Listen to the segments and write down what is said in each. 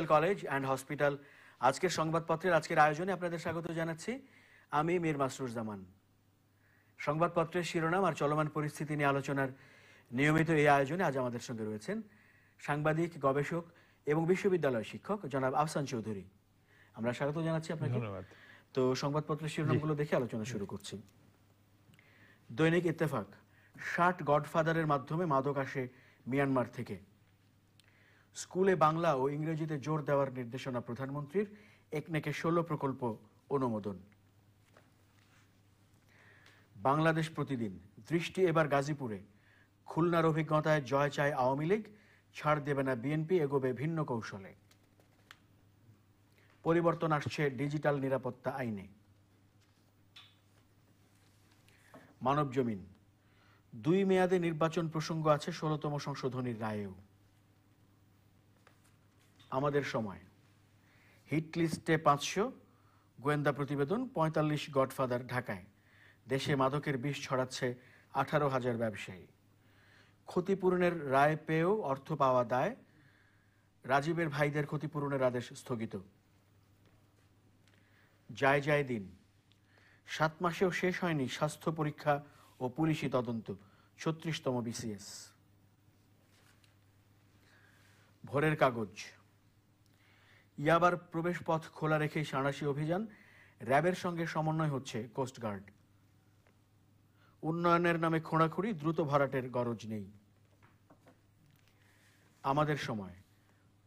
College and hospital আজকের সংবাদপত্রের আজকের আয়োজনে আপনাদের স্বাগত জানাচ্ছি। আমি মীর মাসরুজ্জামান। সংবাদপত্রের শিরোনাম আর চলমান পরিস্থিতি নিয়ে আলোচনার নিয়মিত এই আয়োজনে আজ আমাদের সঙ্গে রয়েছেন সাংবাদিক, গবেষক এবং বিশ্ববিদ্যালয় শিক্ষক জনাব আহসান চৌধুরী। আমরা স্বাগত জানাচ্ছি আপনাকে। ধন্যবাদ। তো সংবাদপত্রের শিরোনামগুলো দেখে আলোচনা শুরু করছি। দৈনিক ইত্তেফাক, 60 গডফাদারের মাধ্যমে মাদক আসে মিয়ানমার থেকে। স্কুলে বাংলা ও ইংরেজিতে জোর দেওয়ার নির্দেশনা প্রধানমন্ত্রীর, একনেকে 16 প্রকল্প অনুমোদন। বাংলাদেশ প্রতিদিন, দৃষ্টি এবার গাজীপুরে, খুলনার অভিজ্ঞতায় জয় চায় আওয়ামী লীগ, ছাড় দেবে না বিএনপি, এগোবে ভিন্ন কৌশলে। পরিবর্তন আসছে ডিজিটাল নিরাপত্তা আইনে। মানব জমিন, 2 মেয়াদে নির্বাচন প্রসঙ্গ আছে 16তম সংশোধনীর রায়েও। আমাদের সময়, হিট লিস্টে 500, গোয়েন্দা প্রতিবেদন 45 গডফাদার ঢাকায়, দেশে মাদকের বিষ ছড়াচ্ছে 18,000 ব্যবসায়ী। ক্ষতিপূরণের রায় পেয়েও অর্থ পাওয়া দায়, রাজীবের ভাইদের ক্ষতিপূরণের আদেশ স্থগিত। যায় যায় দিন, 7 মাসেও শেষ হয়নি স্বাস্থ্য পরীক্ষা ও পুলিশি তদন্ত, 36তম বিসিএস। ভোরের কাগজ, ইয়াবার প্রবেশ পথ খোলা রেখেই সাঁড়াশি অভিযান, র্যাবের সঙ্গে সমন্বয় হচ্ছে কোস্টগার্ড। উন্নয়নের নামে খোঁড়াখুঁড়ি, দ্রুত ভরাটের গরজ নেই। আমাদের সময়,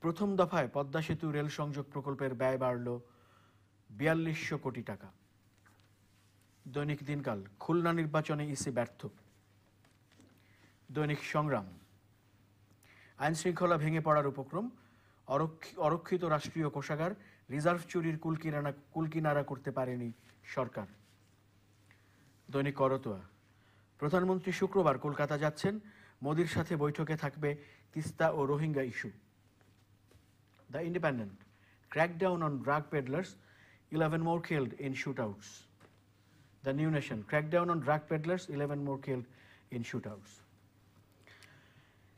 প্রথম দফায় পদ্মা সেতু রেল সংযোগ প্রকল্পের ব্যয় বাড়ল 4200 কোটি টাকা। দৈনিক দিনকাল, খুলনা নির্বাচনে ইসি ব্যর্থ। দৈনিক সংগ্রাম, আইন শৃঙ্খলা ভেঙে পড়ার উপক্রম, অরক্ষিত রাষ্ট্রীয় কোষাগার, রিজার্ভ চুরির কুলকিনারা করতে পারেনি সরকার। দৈনিক করতোয়া, প্রধানমন্ত্রী শুক্রবার কলকাতা যাচ্ছেন, মোদির সাথে বৈঠকে থাকবে তিস্তা ও Rohingya issue. The Independent, crackdown on drug peddlers, 11 more killed in shootouts. The New Nation, crackdown on drug peddlers, 11 more killed in shootouts.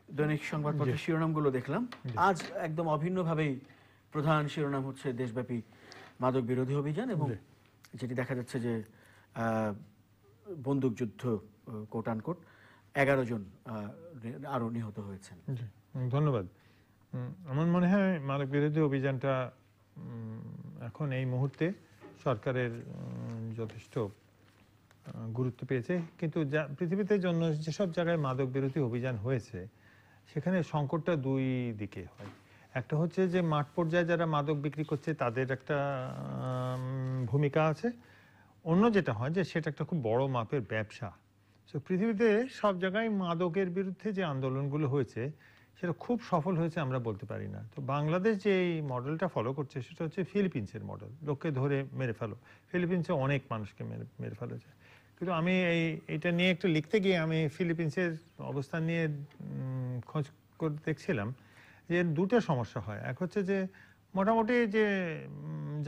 দৈনিক সংবাদপত্রের শিরোনামগুলো দেখলাম। আজ একদম অভিন্নভাবেই প্রধান শিরোনাম হচ্ছে দেশব্যাপী মাদক বিরোধী অভিযান, এবং যেটি দেখা যাচ্ছে যে বন্দুকযুদ্ধ কোট আনকোট 11 জন আরো নিহত হয়েছেন। ধন্যবাদ। আমার মনে হয় মাদক বিরোধী অভিযানটা এখন এই মুহূর্তে সরকারের যথেষ্ট গুরুত্ব পেয়েছে, কিন্তু পৃথিবীতে জন্য যেসব জায়গায় মাদক বিরোধী অভিযান হয়েছে সেখানে সংকটটা দুই দিকে হয়। একটা হচ্ছে যে মাঠ পর্যায়ে যারা মাদক বিক্রি করছে তাদের একটা ভূমিকা আছে, অন্য যেটা হয় যে সেটা একটা খুব বড় মাপের ব্যবসা। তো পৃথিবীতে সব জায়গায় মাদকের বিরুদ্ধে যে আন্দোলনগুলো হয়েছে সেটা খুব সফল হয়েছে আমরা বলতে পারি না। তো বাংলাদেশ যে এই মডেলটা ফলো করছে সেটা হচ্ছে ফিলিপিন্সের মডেল, লোককে ধরে মেরে ফেলো। ফিলিপিন্সে অনেক মানুষকে মেরে ফেলেছে। কিন্তু আমি এইটা নিয়ে একটু লিখতে গিয়ে আমি ফিলিপিন্সের অবস্থান নিয়ে খোঁজ করে দেখছিলাম যে দুটো সমস্যা হয়। এক হচ্ছে যে মোটামুটি যে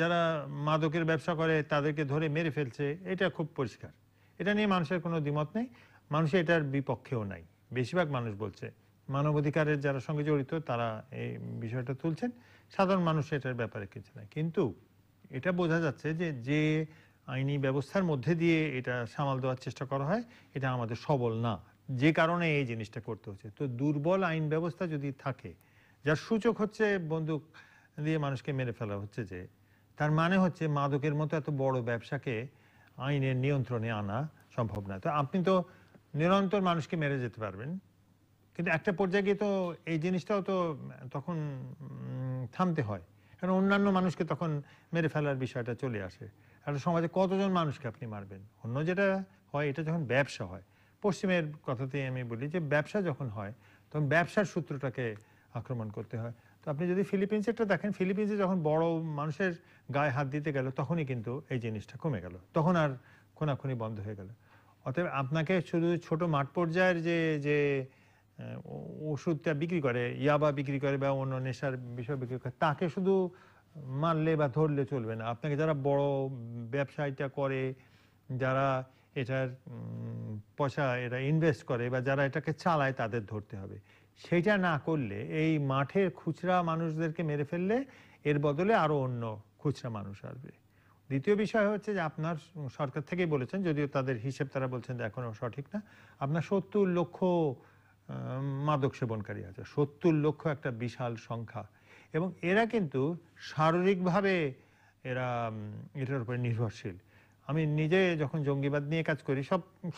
যারা মাদকের ব্যবসা করে তাদেরকে ধরে মেরে ফেলছে, এটা খুব পরিষ্কার, এটা নিয়ে মানুষের কোনো দ্বিমত নেই, মানুষ এটার বিপক্ষেও নাই। বেশিরভাগ মানুষ বলছে, মানবাধিকারের যারা সঙ্গে জড়িত তারা এই বিষয়টা তুলছেন, সাধারণ মানুষ এটার ব্যাপারে কিছু নাই। কিন্তু এটা বোঝা যাচ্ছে যে যে আইনি ব্যবস্থার মধ্যে দিয়ে এটা সামাল দেওয়ার চেষ্টা করা হয় এটা আমাদের সবল না, যে কারণে এই জিনিসটা করতে হচ্ছে। তো দুর্বল আইন ব্যবস্থা যদি থাকে, যার সূচক হচ্ছে বন্দুক দিয়ে মানুষকে মেরে ফেলা হচ্ছে, যে তার মানে হচ্ছে মাদকের মতো এত বড় ব্যবসাকে আইনের নিয়ন্ত্রণে আনা সম্ভব না। তো আপনি তো নিরন্তর মানুষকে মেরে যেতে পারবেন, কিন্তু একটা পর্যায়ে গিয়ে তো এই জিনিসটাও তো তখন থামতে হয়, কারণ অন্যান্য মানুষকে তখন মেরে ফেলার বিষয়টা চলে আসে। একটা সমাজে কতজন মানুষকে আপনি মারবেন? অন্য যেটা হয়, এটা যখন ব্যবসা হয়, পশ্চিমের কথাতেই আমি বলি যে ব্যবসা যখন হয় তখন ব্যবসার সূত্রটাকে আক্রমণ করতে হয়। তো আপনি যদি ফিলিপিন্সেরটা দেখেন, ফিলিপিন্সে যখন বড় মানুষের গায়ে হাত দিতে গেল তখনই কিন্তু এই জিনিসটা কমে গেল, তখন আর খুনাখুনি বন্ধ হয়ে গেল। অতএব আপনাকে শুধু ছোট মাঠ পর্যায়ের যে ওষুধটা বিক্রি করে, ইয়াবা বিক্রি করে বা অন্য নেশার বিষয় বিক্রি করে, তাকে শুধু মারলে বা ধরলে চলবে না। আপনাকে যারা বড় ব্যবসায়টা করে, যারা এটার পয়সা এরা ইনভেস্ট করে বা যারা এটাকে চালায়, তাদের ধরতে হবে। সেটা না করলে এই মাঠের খুচরা মানুষদেরকে মেরে ফেললে এর বদলে আরো অন্য খুচরা মানুষ আসবে। দ্বিতীয় বিষয় হচ্ছে যে আপনার সরকার থেকেই বলেছেন, যদিও তাদের হিসেব তারা বলছেন যে এখনো সঠিক না, আপনার 70 লক্ষ মাদক সেবনকারী আছে। 70 লক্ষ একটা বিশাল সংখ্যা, এবং এরা কিন্তু শারীরিকভাবে এরা এটার উপরে নির্ভরশীল। আমি নিজে যখন জঙ্গিবাদ নিয়ে কাজ করি,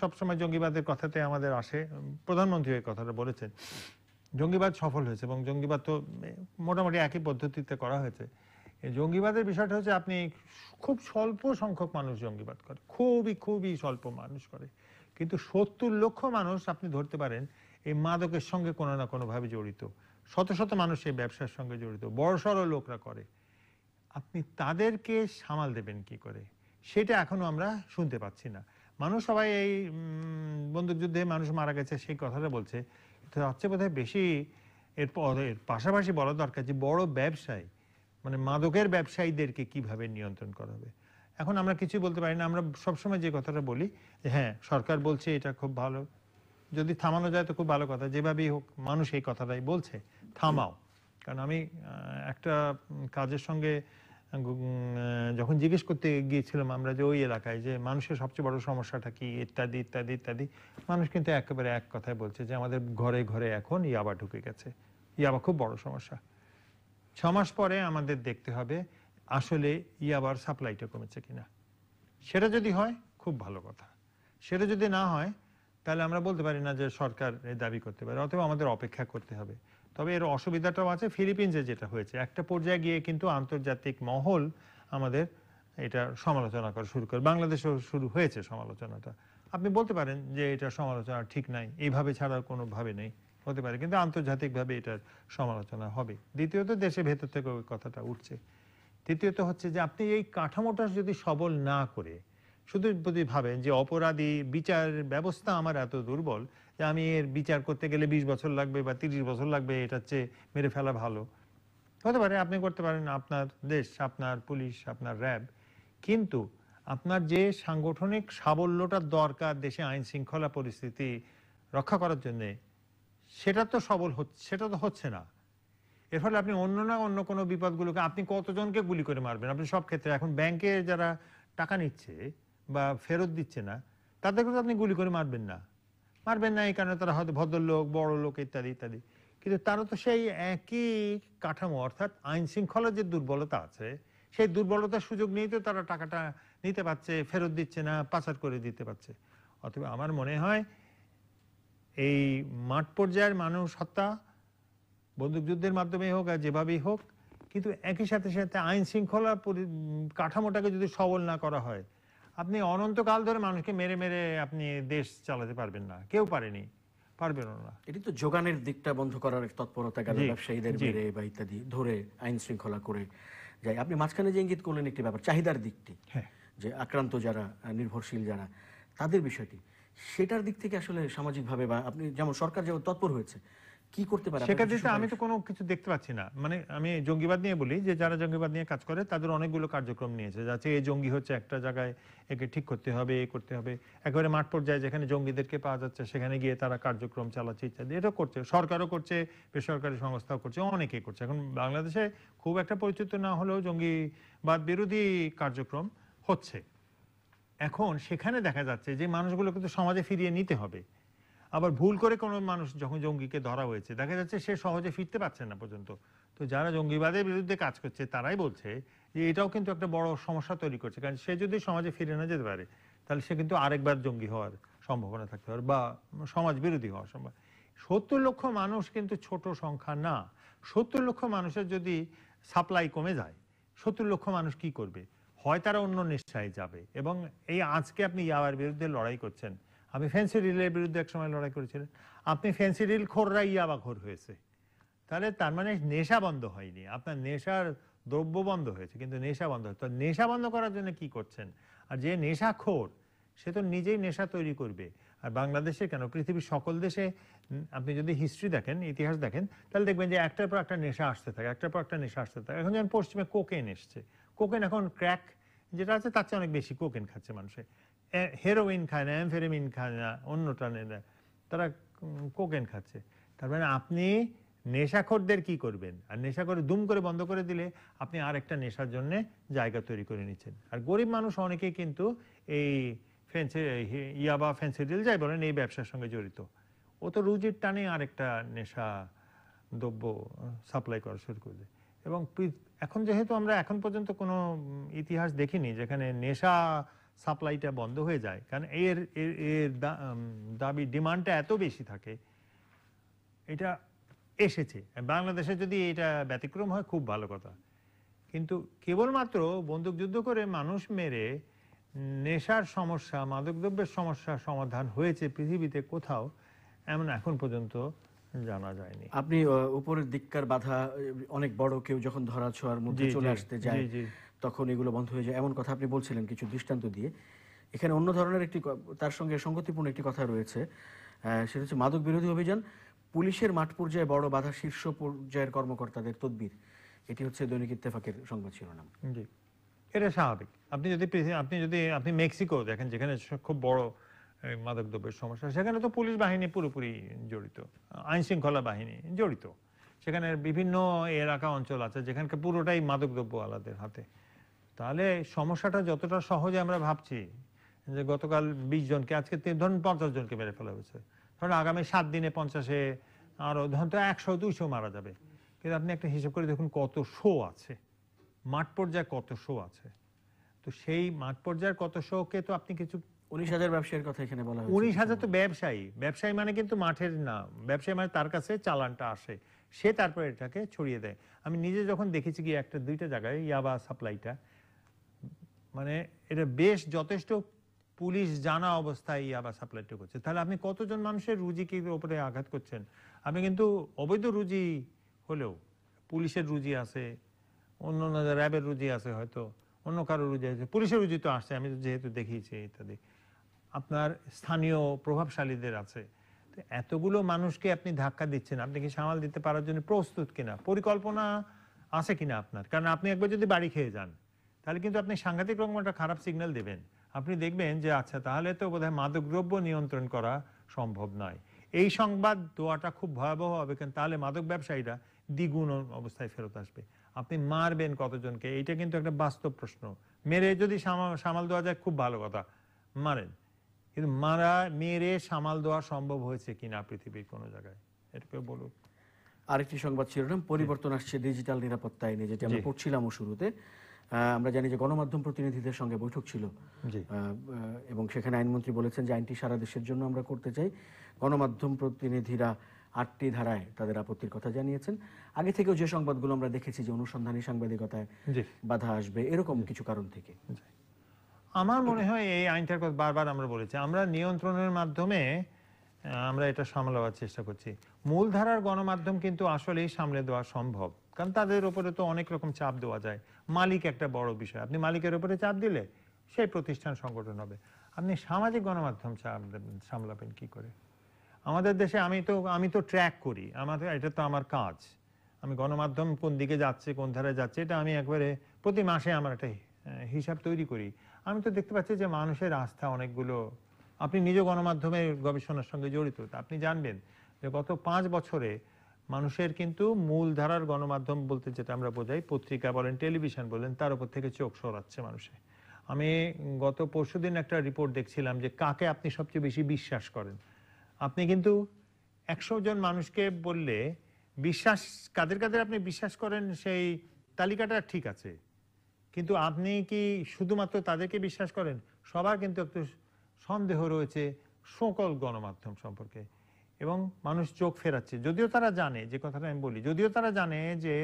সব সময় জঙ্গিবাদের কথাতে আমাদের আসে, প্রধানমন্ত্রী এই কথাটা বলেছেন, জঙ্গিবাদ সফল হয়েছে এবং জঙ্গিবাদ তো মোটামুটি একই পদ্ধতিতে করা হয়েছে। এই জঙ্গিবাদের বিষয়টা হচ্ছে আপনি খুব স্বল্প সংখ্যক মানুষ জঙ্গিবাদ করে, খুবই স্বল্প মানুষ করে, কিন্তু 70 লক্ষ মানুষ আপনি ধরতে পারেন এই মাদকের সঙ্গে কোনো না কোনো ভাবে জড়িত। শত শত মানুষ এই ব্যবসার সঙ্গে জড়িত, বড়সড় লোকরা করে। আপনি তাদেরকে সামাল দেবেন কি করে, সেটা এখনো আমরা শুনতে পাচ্ছি না। মানুষ সবাই এই বন্দুক যুদ্ধে মানুষ মারা গেছে সেই কথাটা বলছে, তার চেয়ে বোধহয় বেশি এর পাশাপাশি বলা দরকার যে বড় ব্যবসায়ী মানে মাদকের ব্যবসায়ীদেরকে কিভাবে নিয়ন্ত্রণ করা হবে। এখন আমরা কিছু বলতে পারি না। আমরা সবসময় যে কথাটা বলি যে হ্যাঁ সরকার বলছে এটা খুব ভালো, যদি থামানো যায় তো খুব ভালো কথা, যেভাবেই হোক মানুষ এই কথাটাই বলছে, থামাও। কারণ আমি একটা কাজের সঙ্গে যখন জিজ্ঞেস করতে গিয়েছিলাম আমরা যে ওই এলাকায় যে মানুষের সবচেয়ে বড় সমস্যাটা কি ইত্যাদি ইত্যাদি ইত্যাদি, মানুষ কিন্তু একেবারে এক কথায় বলছে যে আমাদের ঘরে ঘরে এখন ইয়াবা ঢুকে গেছে, ইয়াবা খুব বড় সমস্যা। 6 মাস পরে আমাদের দেখতে হবে আসলে ইয়াবার সাপ্লাইটা কমেছে কিনা। সেটা যদি হয় খুব ভালো কথা, সেটা যদি না হয় তাহলে আমরা বলতে পারি না যে সরকার দাবি করতে পারে, অথবা আমাদের অপেক্ষা করতে হবে। তবে এর অসুবিধাটাও আছে, ফিলিপিন্সে যেটা হয়েছে একটা পর্যায়ে গিয়ে কিন্তু আন্তর্জাতিক মহল আমাদের এটা সমালোচনা করা শুরু করে, বাংলাদেশেও শুরু হয়েছে সমালোচনাটা। আপনি বলতে পারেন যে এটা সমালোচনা ঠিক নাই, এইভাবে ছাড়ার কোনো ভাবে নেই, হতে পারে, কিন্তু আন্তর্জাতিকভাবে এটার সমালোচনা হবে। দ্বিতীয়ত দেশের ভেতর থেকে ওই কথাটা উঠছে। তৃতীয়ত হচ্ছে যে আপনি এই কাঠামোটা যদি সবল না করে শুধু যদি ভাবেন যে অপরাধী বিচার ব্যবস্থা আমার এত দুর্বল যে আমি এর বিচার করতে গেলে 20 বছর লাগবে বা 30 বছর লাগবে, এটার চেয়ে মেরে ফেলা ভালো, হতে পারে আপনি করতে পারেন আপনার দেশ, আপনার পুলিশ, আপনার র্যাব, কিন্তু আপনার যে সাংগঠনিক সাবল্যটার দরকার দেশে আইন শৃঙ্খলা পরিস্থিতি রক্ষা করার জন্য, সেটা তো সবল হচ্ছে, সেটা তো হচ্ছে না। এর ফলে আপনি অন্য কোনো বিপদগুলোকে আপনি কতজনকে গুলি করে মারবেন। আপনি সব ক্ষেত্রে এখন ব্যাংকে যারা টাকা নিচ্ছে বা ফেরত দিচ্ছে না তাদেরকে তো আপনি গুলি করে মারবেন না এই কারণে তারা হয়তো ভদ্রলোক, বড় লোক ইত্যাদি ইত্যাদি, কিন্তু তারা তো সেই একই কাঠামো, অর্থাৎ আইন শৃঙ্খলার যে দুর্বলতা আছে সেই দুর্বলতার সুযোগ নিয়েই তো তারা টাকাটা নিতে পারছে, ফেরত দিচ্ছে না, পাচার করে দিতে পারছে। অথবা আমার মনে হয় এই মাঠ পর্যায়ের মানুষ হত্যা বন্দুকযুদ্ধের মাধ্যমে হোক আর যেভাবেই হোক, কিন্তু একই সাথে সাথে আইন শৃঙ্খলা কাঠামোটাকে যদি সবল না করা হয়, আপনি অনন্তকাল ধরে মানুষকে মেরে মেরে আপনি দেশ চালাতে পারবেন না, কেউ পারবেন না। এটি তো যোগানের দিকটা বন্ধ করার তৎপরতা গেল, ব্যবসায়ীদের মেরে বা ইত্যাদি ধরে আইন শৃঙ্খলা করে যায়। আপনি মাঝখানে যে ইঙ্গিত করলেন একটি ব্যাপার, চাহিদার দিকটি, যে আক্রান্ত যারা, নির্ভরশীল যারা, তাদের বিষয়টি, সেটার দিক থেকে আসলে সামাজিকভাবে বা আপনি যেমন সরকার যেমন তৎপর হয়েছে, কি করতে পারে? সেক্ষেত্রে আমি তো কোনো কিছু দেখতে পাচ্ছি না। মানে আমি জঙ্গিবাদ নিয়ে বলি যে যারা জঙ্গিবাদ নিয়ে কাজ করে তাদের অনেকগুলো কার্যক্রম নিয়েছে, যাচ্ছে এই জঙ্গি হচ্ছে একটা জায়গায়, একে ঠিক করতে হবে, এ করতে হবে, একেবারে মাঠ পর্যায়ে যেখানে জঙ্গিদেরকে পাওয়া যাচ্ছে সেখানে গিয়ে তারা কার্যক্রম চালাচ্ছে ইত্যাদি। এটা করছে, সরকারও করছে, বেসরকারি সংস্থাও করছে, অনেকেই করছে। এখন বাংলাদেশে খুব একটা পরিচিত না হলেও জঙ্গিবাদ বিরোধী কার্যক্রম হচ্ছে। এখন সেখানে দেখা যাচ্ছে যে মানুষগুলোকে তো সমাজে ফিরিয়ে নিতে হবে। আবার ভুল করে কোনো মানুষ যখন জঙ্গিকে ধরা হয়েছে দেখা যাচ্ছে সে সহজে ফিরতে পারছে না পর্যন্ত। তো যারা জঙ্গিবাদের বিরুদ্ধে কাজ করছে তারাই বলছে যে এটাও কিন্তু একটা বড় সমস্যা তৈরি করছে, কারণ সে যদি সমাজে ফিরে না যেতে পারে তাহলে সে কিন্তু আরেকবার জঙ্গি হওয়ার সম্ভাবনা থাকতে পারে বা সমাজ বিরোধী হওয়ার সম্ভাবনা। 70 লক্ষ মানুষ কিন্তু ছোট সংখ্যা না। 70 লক্ষ মানুষের যদি সাপ্লাই কমে যায়, 70 লক্ষ মানুষ কি করবে? হয় তারা অন্য নেশায় যাবে। এবং এই আজকে আপনি ইয়াবার বিরুদ্ধে লড়াই করছেন, আপনি ফেন্সিডিলের বিরুদ্ধে এক সময় লড়াই করেছিলেন, আপনি ফেন্সিডিল খোররা ইয়াবা খোর হয়েছে, তাহলে তার মানে নেশা বন্ধ হয়নি, আপনার নেশার দ্রব্য বন্ধ হয়েছে কিন্তু নেশা বন্ধ হয়েছে। তো নেশা বন্ধ করার জন্য কি করছেন? আর যে নেশাখোর সে তো নিজেই নেশা তৈরি করবে। আর বাংলাদেশে কেন, পৃথিবীর সকল দেশে আপনি যদি হিস্ট্রি দেখেন, ইতিহাস দেখেন, তাহলে দেখবেন যে একটার পর একটা নেশা আসতে থাকে, একটার পর একটা নেশা আসতে থাকে। এখন যেমন পশ্চিমে কোকেন এসছে, কোকেন এখন ক্র্যাক যেটা আছে তার চেয়ে অনেক বেশি কোকেন খাচ্ছে মানুষে। হেরোইন খায় না, অ্যামফেটামিন খায় না, অন্যটা নেয় না, তারা কোকেন খাচ্ছে। তার মানে আপনি নেশাখোরদের কি করবেন? আর নেশাখোর দুম করে বন্ধ করে দিলে আপনি আরেকটা নেশার জন্য জায়গা তৈরি করে নিচ্ছেন। আর গরিব মানুষ অনেকেই কিন্তু এই ইয়াবা ফেন্সিডিল যাই বলেন এই ব্যবসার সঙ্গে জড়িত। ও তো রুজির টানে আরেকটা নেশা দ্রব্য সাপ্লাই করা শুরু করবে। এবং এখন যেহেতু আমরা এখন পর্যন্ত কোনো ইতিহাস দেখিনি যেখানে নেশা সাপ্লাইটা বন্ধ হয়ে যায়, কারণ এর এর এর দাবি ডিমান্ডটা এত বেশি থাকে, এটা এসেছে। বাংলাদেশে যদি এটা ব্যতিক্রম হয় খুব ভালো কথা, কিন্তু কেবলমাত্র বন্দুকযুদ্ধ করে মানুষ মেরে নেশার সমস্যা, মাদকদ্রব্যের সমস্যা সমাধান হয়েছে পৃথিবীতে কোথাও এমন এখন পর্যন্ত জানা যায়নি। আপনি উপরের দিককার বাধা অনেক বড়, কেউ যখন ধরা ছোঁয়ার মধ্যে চলে আসতে যায় তখন এগুলো বন্ধ হয়ে যায়, এমন কথা আপনি বলছিলেন কিছু দৃষ্টান্ত দিয়ে। এখানে অন্য ধরনের একটি তার সঙ্গে সঙ্গতিপূর্ণ একটি কথা রয়েছে, সেটা হচ্ছে মাদক বিরোধী অভিযান, পুলিশের মাঠ পর্যায়ে বড় বাধা, শীর্ষ পর্যায়ের কর্মকর্তাদের তদবির। এটি হচ্ছে দৈনিক ইত্তেফাকের সংবাদ শিরোনাম। জি, এটা স্বাভাবিক। আপনি মেক্সিকো দেখেন, যেখানে খুব বড় মাদকদ্রব্যের সমস্যা, সেখানে তো পুলিশ বাহিনী পুরোপুরি জড়িত, আইন শৃঙ্খলা বাহিনী জড়িত। সেখানে বিভিন্ন এলাকা অঞ্চল আছে যেখানকার পুরোটাই মাদকদ্রব্য আলাদের হাতে। তাহলে সমস্যাটা যতটা সহজে আমরা ভাবছি যে গতকাল 20 জনকে, আজকে ধরুন 50 জনকে মেরে ফেলা হয়েছে, ধরুন আগামী 7 দিনে 50-এ আরো ধরুন তো 100-200 মারা যাবে। কিন্তু আপনি একটা হিসাব করে দেখুন কত শো আছে, মাঠ পর্যায়ে কত শো আছে। তো সেই মাঠ পর্যায়ের কত শোকে তো আপনি কিছু 19,000 ব্যবসায়ীর কথা এখানে বলা হয়েছে। 19,000 তো ব্যবসায়ী মানে কিন্তু মাঠের না, ব্যবসায়ী মানে তার কাছে চালানটা আসে, সে তারপর এটাকে ছড়িয়ে দেয়। আমি নিজে যখন দেখেছি কি একটা দুইটা জায়গায় ইয়াবা সাপ্লাইটা, মানে এটা বেশ যথেষ্ট পুলিশ জানা অবস্থায় ইয়াবা সাপ্লাইটা করছে। তাহলে আপনি কতজন মানুষের রুজিকে উপরে আঘাত করছেন। আপনি কিন্তু অবৈধ রুজি হলেও পুলিশের রুজি আছে, অন্য র্যাবের রুজি আছে, হয়তো অন্য কারো রুজি আছে, পুলিশের রুজি তো আসছে, আমি যেহেতু দেখিয়েছি ইত্যাদি, আপনার স্থানীয় প্রভাবশালীদের আছে। এতগুলো মানুষকে আপনি ধাক্কা দিচ্ছেন, আপনি কি সামাল দিতে পারার জন্য প্রস্তুত কিনা, পরিকল্পনা আছে কিনা আপনার? কারণ আপনি একবার যদি বাড়ি খেয়ে যান তাহলে কিন্তু আপনি সাংঘাতিক রকম একটা খারাপ সিগন্যাল দেবেন। আপনি দেখবেন যে আচ্ছা তাহলে তো বোধহয় মাদকদ্রব্য নিয়ন্ত্রণ করা সম্ভব নয়। এই সংবাদ দেওয়াটা খুব ভয়াবহ হবে, কারণ তাহলে মাদক ব্যবসায়ীরা দ্বিগুণ অবস্থায় ফেরত আসবে। আপনি মারবেন কতজনকে, এইটা কিন্তু একটা বাস্তব প্রশ্ন। মেরে যদি সামাল দেওয়া যায় খুব ভালো কথা, মারেন, কিন্তু মেরে সামাল দেওয়া সম্ভব হয়েছে কিনা পৃথিবীর কোনো জায়গায়, এটাকে বলুন। আরেকটি সংবাদ শিরোনাম, পরিবর্তন আসছে ডিজিটাল নিরাপত্তা আইনে, যেটি আমরা পড়ছিলাম শুরুতে। আমরা জানি যে গণমাধ্যম প্রতিনিধিদের সঙ্গে বৈঠক ছিল এবং সেখানে আইনমন্ত্রী বলেছেন যে আইনটি সারা দেশের জন্য আমরা করতে চাই। গণমাধ্যম প্রতিনিধিরা 8টি ধারায় তাদের আপত্তির কথা জানিয়েছেন। আগে থেকেও যে সংবাদগুলো আমরা দেখেছি যে অনুসন্ধানী সাংবাদিকতায় বাধা আসবে, এরকম কিছু কারণ থেকে। আমার মনে হয় এই আইনটার কথা বারবার আমরা বলেছি, আমরা নিয়ন্ত্রণের মাধ্যমে আমরা এটা সামলাবার চেষ্টা করছি। মূলধারার গণমাধ্যম কিন্তু আসলেই সামলে দেওয়া সম্ভব, কারণ তাদের উপরে তো অনেক রকম চাপ দেওয়া যায়। মালিক একটা বড় বিষয়, আপনি মালিকের উপরে চাপ দিলে সেই প্রতিষ্ঠান সংগঠন হবে। আপনি সামাজিক গণমাধ্যম সামলাবেন কি করে? আমাদের দেশে আমি তো ট্র্যাক করি, এটা তো আমার কাজ। আমি গণমাধ্যম কোন দিকে যাচ্ছে, কোন ধারায় যাচ্ছে, এটা আমি একবারে প্রতি মাসে আমার একটা হিসাব তৈরি করি। আমি তো দেখতে পাচ্ছি যে মানুষের আস্থা অনেকগুলো, আপনি নিজ গণমাধ্যমের গবেষণার সঙ্গে জড়িত, আপনি জানবেন যে গত 5 বছরে মানুষের কিন্তু মূলধারার গণমাধ্যম বলতে যেটা আমরা বোঝাই, পত্রিকা বলেন, টেলিভিশন বলেন, তার উপর থেকে চোখ সরাচ্ছে মানুষে। আমি গত পরশুদিন একটা রিপোর্ট দেখছিলাম যে কাকে আপনি সবচেয়ে বেশি বিশ্বাস করেন। আপনি কিন্তু 100 জন মানুষকে বললে বিশ্বাস কাদের কাদের আপনি বিশ্বাস করেন সেই তালিকাটা ঠিক আছে, কিন্তু আপনি কি শুধুমাত্র তাদেরকে বিশ্বাস করেন? সবার কিন্তু একটু সন্দেহ রয়েছে সকল গণমাধ্যম সম্পর্কে, এবং মানুষ চোখ ফেরাচ্ছে। যদিও তারা জানে, যে কথাটা আমি বলি, যদিও তারা জানে যে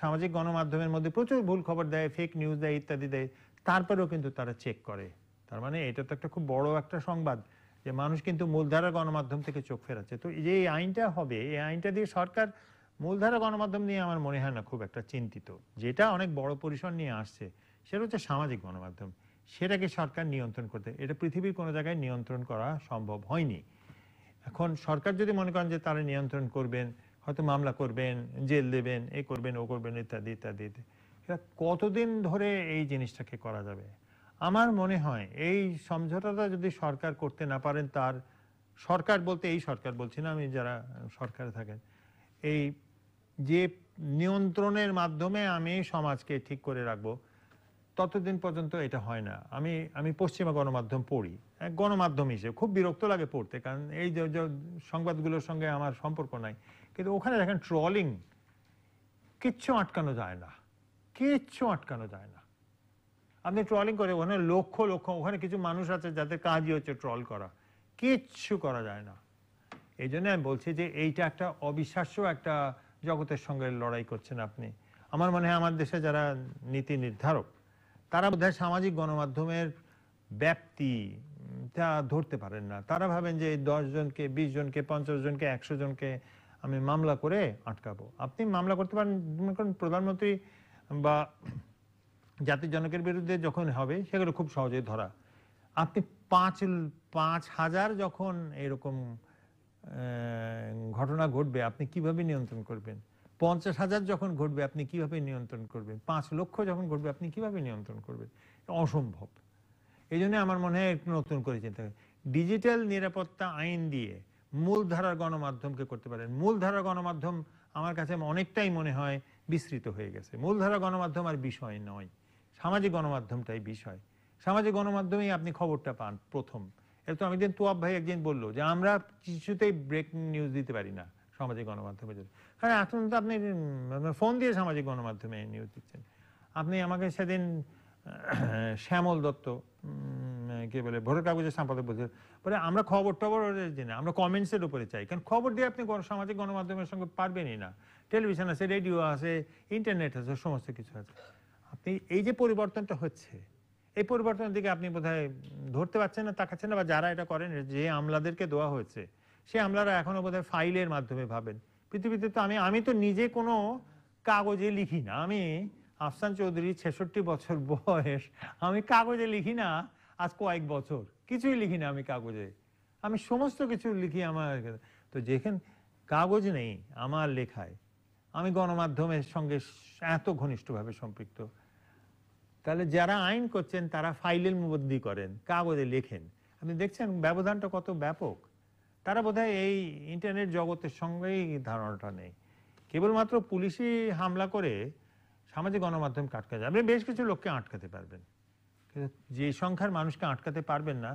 সামাজিক গণমাধ্যমের মধ্যে প্রচুর ভুল খবর দেয়, ফেক নিউজ দেয়, ইত্যাদি দেয়, তারপরেও কিন্তু তারা চেক করে। তার মানে এটা তো একটা খুব বড় একটা সংবাদ যে মানুষ কিন্তু মূলধারা গণমাধ্যম থেকে চোখ ফেরাচ্ছে। তো যে এই আইনটা হবে, এই আইনটা দিয়ে সরকার মূলধারা গণমাধ্যম নিয়ে আমার মনে হয় না খুব একটা চিন্তিত। যেটা অনেক বড় পরিসর নিয়ে আসছে সেটা হচ্ছে সামাজিক গণমাধ্যম, সেটাকে সরকার নিয়ন্ত্রণ করতে, এটা পৃথিবীর কোনো জায়গায় নিয়ন্ত্রণ করা সম্ভব হয়নি। এখন সরকার যদি মনে করেন যে তারা নিয়ন্ত্রণ করবেন, হয়তো মামলা করবেন, জেল দেবেন, এ করবেন, ও করবেন, ইত্যাদি ইত্যাদি, এটা কতদিন ধরে এই জিনিসটাকে করা যাবে? আমার মনে হয় এই সমঝোতাটা যদি সরকার করতে না পারেন তার সরকার বলতে এই সরকার বলছি না, আমি যারা সরকারে থাকেন, এই যে নিয়ন্ত্রণের মাধ্যমে আমি সমাজকে ঠিক করে রাখবো, ততদিন পর্যন্ত এটা হয় না। আমি পশ্চিমা গণমাধ্যম পড়ি, এক গণমাধ্যম হিসেবে খুব বিরক্ত লাগে পড়তে, কারণ এই যে সংবাদগুলোর সঙ্গে আমার সম্পর্ক নাই, কিন্তু ওখানে দেখেন ট্রলিং কিচ্ছু আটকানো যায় না, কিচ্ছু আটকানো যায় না। আপনি ট্রলিং করে ওখানে লক্ষ লক্ষ, ওখানে কিছু মানুষ আছে যাদের কাজই হচ্ছে ট্রল করা, কিচ্ছু করা যায় না। এই জন্য আমি বলছি যে এইটা একটা অবিশ্বাস্য একটা জগতের সঙ্গে লড়াই করছেন আপনি। আমার মনে হয় আমার দেশে যারা নীতি নির্ধারক, তারা বোধহয় সামাজিক গণমাধ্যমের ব্যাপ্তিটা ধরতে পারেন না। তারা ভাবেন যে 10 জনকে, 20 জনকে, 50 জনকে, 100 জনকে আমি মামলা করে আটকাবো। আপনি মামলা করতে পারেন, মনে করেন প্রধানমন্ত্রী বা জাতির জনকের বিরুদ্ধে যখন হবে সেগুলো খুব সহজেই ধরা। আপনি 5,000 যখন এরকম ঘটনা ঘটবে আপনি কিভাবে নিয়ন্ত্রণ করবেন? 50,000 যখন ঘটবে আপনি কিভাবে নিয়ন্ত্রণ করবেন? 5 লক্ষ যখন ঘটবে আপনি কিভাবে নিয়ন্ত্রণ করবেন? অসম্ভব। এই জন্য আমার মনে হয় একটু নতুন করে চিন্তা হবে। ডিজিটাল নিরাপত্তা আইন দিয়ে মূলধারার গণমাধ্যমকে করতে পারেন। মূলধারার গণমাধ্যম আমার কাছে অনেকটাই মনে হয় বিস্তৃত হয়ে গেছে। মূলধারা গণমাধ্যম আর বিষয় নয়, সামাজিক গণমাধ্যমটাই বিষয়। সামাজিক গণমাধ্যমেই আপনি খবরটা পান প্রথম। এটা তো আমি দিন তোয়াব ভাই একদিন বললো যে আমরা কিছুতেই ব্রেকিং নিউজ দিতে পারি না সামাজিক গণমাধ্যমে, কারণ এখন তো আপনি ফোন দিয়ে সামাজিক গণমাধ্যমে নিউজ দিচ্ছেন। আপনি আমাকে সেদিন শ্যামল দত্ত কে বলে ভোরের কাগজের সম্পাদক বলছে, বলে আমরা খবর টবর দিই না, আমরা কমেন্টসের উপরে চাই, কারণ খবর দিয়ে আপনি সামাজিক গণমাধ্যমের সঙ্গে পারবেনই না। টেলিভিশন আছে, রেডিও আছে, ইন্টারনেট আছে, সমস্ত কিছু আছে। আপনি এই যে পরিবর্তনটা হচ্ছে, এই পরিবর্তনের দিকে আপনি বোধহয় ধরতে পারছেন না, তাকাচ্ছেন না, বা যারা এটা করেন, যে আমলাদেরকে দেওয়া হয়েছে সে আমলারা এখনো বোধহয় ফাইলের মাধ্যমে ভাবেন। পৃথিবীতে তো আমি তো নিজে কোনো কাগজে লিখি না। আমি আফসান চৌধুরী, 66 বছর বয়স, আমি কাগজে লিখি না আজ কয়েক বছর, কিছুই লিখি না আমি কাগজে, আমি সমস্ত কিছু লিখি আমার। তো যেখানে কাগজ নেই আমার লেখায়, আমি গণমাধ্যমের সঙ্গে এত ঘনিষ্ঠভাবে সম্পৃক্ত, তাহলে যারা আইন করছেন তারা ফাইলের মধ্যে করেন, কাগজে লেখেন। আপনি দেখছেন ব্যবধানটা কত ব্যাপক। তারা বোধহয় এই ইন্টারনেট জগতের সঙ্গেই ধারণাটা নেই। কেবলমাত্র পুলিশি হামলা করে সামাজিক গণমাধ্যমকে আটকা যায়, আপনি বেশ কিছু লোককে আটকাতে পারবেন, কিন্তু যে সংখ্যার মানুষকে আটকাতে পারবেন না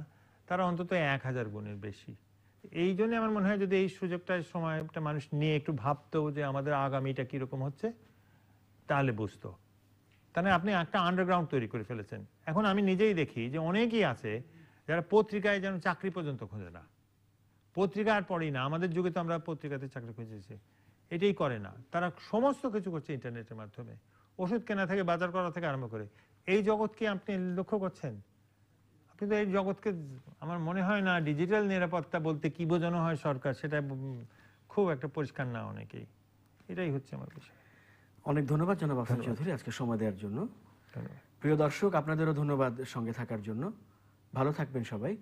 তারা অন্তত 1000 গুণের বেশি। এই জন্য আমার মনে হয় যদি এই সুযোগটা, সময়টা মানুষ নিয়ে একটু ভাবতো যে আমাদের আগামীটা কিরকম হচ্ছে, তাহলে বুঝতো। তাহলে আপনি একটা আন্ডারগ্রাউন্ড তৈরি করে ফেলেছেন। এখন আমি নিজেই দেখি যে অনেকেই আছে যারা পত্রিকায় যেন চাকরি পর্যন্ত খোঁজে না, পত্রিকা আর পড়েই না। আমাদের যুগে তো আমরা পত্রিকাতে চাকরি খুঁজেছি, এটাই করে না। তারা সমস্ত কিছু করছে ইন্টারনেটের মাধ্যমে, ওষুধ কেনা থেকে বাজার করা থেকে আরম্ভ করে। এই জগৎকে আপনি লক্ষ্য করছেন? আপনি তো এই জগৎকে, আমার মনে হয় না ডিজিটাল নিরাপত্তা বলতে কি বোঝানো হয় সরকার, সেটা খুব একটা পরিষ্কার না অনেকেই। এটাই হচ্ছে আমার বিষয়। অনেক ধন্যবাদ জনাব আফসান চৌধুরী আজকে সময় দেওয়ার জন্য। প্রিয় দর্শক, আপনাদেরও ধন্যবাদ সঙ্গে থাকার জন্য। ভালো থাকবেন সবাই।